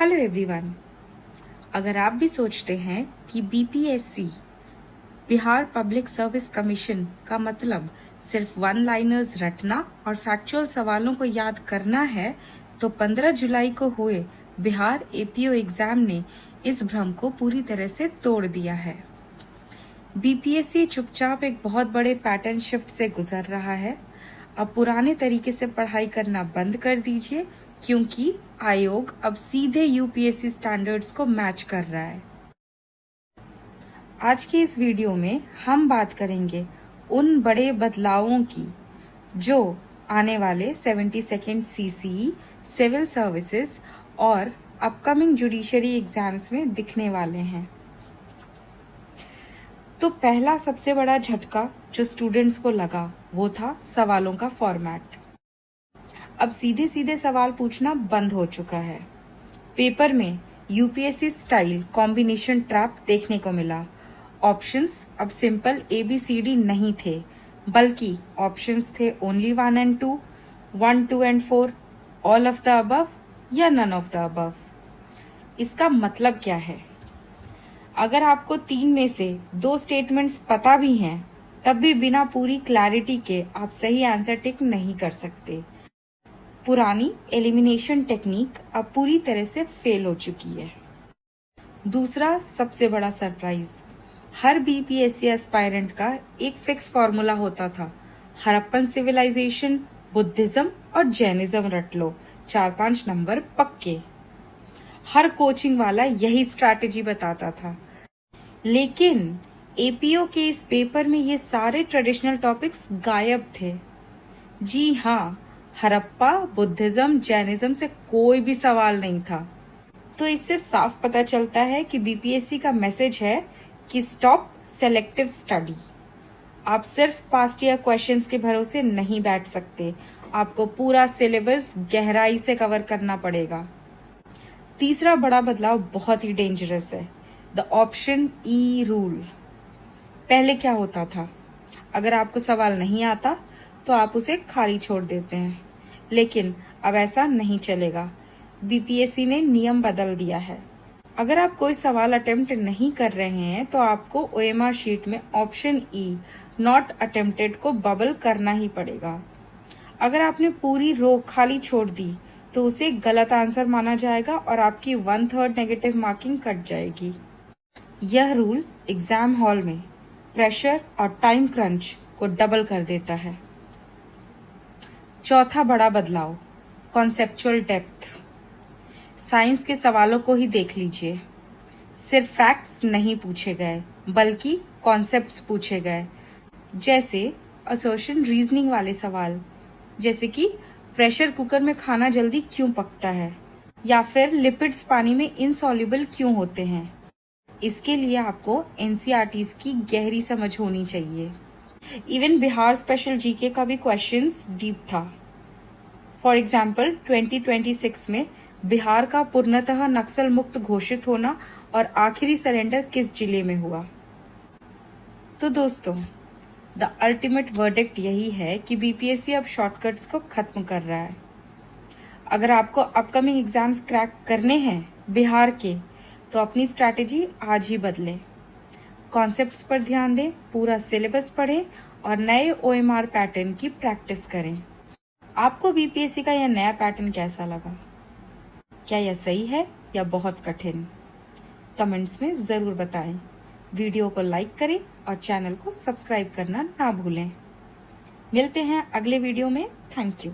Hello everyone. अगर आप भी सोचते हैं कि BPSC Bihar public service commission का मतलब सिर्फ वन लाइनर्स रटना और फैक्चुअल सवालों को याद करना है, तो 15 जुलाई को हुए बिहार एपीओ एग्जाम ने इस भ्रम को पूरी तरह से तोड़ दिया है। बीपीएससी चुपचाप एक बहुत बड़े पैटर्न शिफ्ट से गुजर रहा है। अब पुराने तरीके से पढ़ाई करना बंद कर दीजिए, क्योंकि आयोग अब सीधे यूपीएससी स्टैंडर्ड्स को मैच कर रहा है। आज की इस वीडियो में हम बात करेंगे उन बड़े बदलावों की जो आने वाले 72nd सीसीई, सिविल सर्विसेज और अपकमिंग जुडिशरी एग्जाम्स में दिखने वाले हैं। तो पहला सबसे बड़ा झटका जो स्टूडेंट्स को लगा वो था सवालों का फॉर्मेट। अब सीधे सीधे सवाल पूछना बंद हो चुका है। पेपर में यूपीएससी स्टाइल कॉम्बिनेशन ट्रैप देखने को मिला। ऑप्शंस अब सिंपल ABCD नहीं थे, बल्कि ऑप्शंस थे only 1 and 2, 1, 2 and 4, all of the above या नन ऑफ द अबव। इसका मतलब क्या है? अगर आपको 3 में से 2 स्टेटमेंट्स पता भी हैं, तब भी बिना पूरी क्लैरिटी के आप सही आंसर टिक नहीं कर सकते। पुरानी एलिमिनेशन टेक्निक अब पूरी तरह से फेल हो चुकी है। दूसरा सबसे बड़ा सरप्राइज, हर बीपीएससी एस्पायरेंट का एक फिक्स फॉर्मूला होता था। हड़प्पन सिविलाइजेशन, बुद्धिज्म और जैनिज्म रट लो, 4-5 नंबर पक्के। हर कोचिंग वाला यही स्ट्रैटेजी बताता था। लेकिन एपीओ के इस पेपर में ये सारे ट्रेडिशनल टॉपिक्स गायब थे। जी हाँ, हड़प्पा, बुद्धिज्म, जैनिज्म से कोई भी सवाल नहीं था। तो इससे साफ पता चलता है कि बीपीएससी का मैसेज है कि स्टॉप सेलेक्टिव स्टडी। आप सिर्फ पास्ट ईयर क्वेश्चंस के भरोसे नहीं बैठ सकते, आपको पूरा सिलेबस गहराई से कवर करना पड़ेगा। तीसरा बड़ा बदलाव बहुत ही डेंजरस है, द ऑप्शन ई रूल। पहले क्या होता था, अगर आपको सवाल नहीं आता तो आप उसे खाली छोड़ देते हैं, लेकिन अब ऐसा नहीं चलेगा। बीपीएससी ने नियम बदल दिया है। अगर आप कोई सवाल अटेम्प्ट नहीं कर रहे हैं तो आपको ओएमआर शीट में ऑप्शन ई नॉट अटेम्प्टेड को बबल करना ही पड़ेगा। अगर आपने पूरी रो खाली छोड़ दी तो उसे गलत आंसर माना जाएगा और आपकी 1/3 नेगेटिव मार्किंग कट जाएगी। यह रूल एग्जाम हॉल में प्रेशर और टाइम क्रंच को डबल कर देता है। चौथा बड़ा बदलाव, कॉन्सेप्चुअल डेप्थ। साइंस के सवालों को ही देख लीजिए, सिर्फ फैक्ट्स नहीं पूछे गए बल्कि कॉन्सेप्ट्स पूछे गए। जैसे असर्शन रीजनिंग वाले सवाल, जैसे कि प्रेशर कुकर में खाना जल्दी क्यों पकता है, या फिर लिपिड्स पानी में इनसॉल्युबल क्यों होते हैं। इसके लिए आपको एनसीईआरटीज की गहरी समझ होनी चाहिए। इवन बिहार स्पेशल जीके का भी क्वेश्चंस डीप था। फॉर एग्जाम्पल 2026 में बिहार का पूर्णतः नक्सल मुक्त घोषित होना और आखिरी सरेंडर किस जिले में हुआ। तो दोस्तों, द अल्टीमेट वर्डिक्ट यही है कि बीपीएससी अब शॉर्टकट्स को खत्म कर रहा है। अगर आपको अपकमिंग एग्जाम्स क्रैक करने हैं बिहार के, तो अपनी स्ट्रैटेजी आज ही बदलें। कॉन्सेप्ट्स पर ध्यान दें, पूरा सिलेबस पढ़ें और नए ओएमआर पैटर्न की प्रैक्टिस करें। आपको बीपीएससी का यह नया पैटर्न कैसा लगा? क्या यह सही है या बहुत कठिन? कमेंट्स में जरूर बताएं। वीडियो को लाइक करें और चैनल को सब्सक्राइब करना ना भूलें। मिलते हैं अगले वीडियो में। Thank you.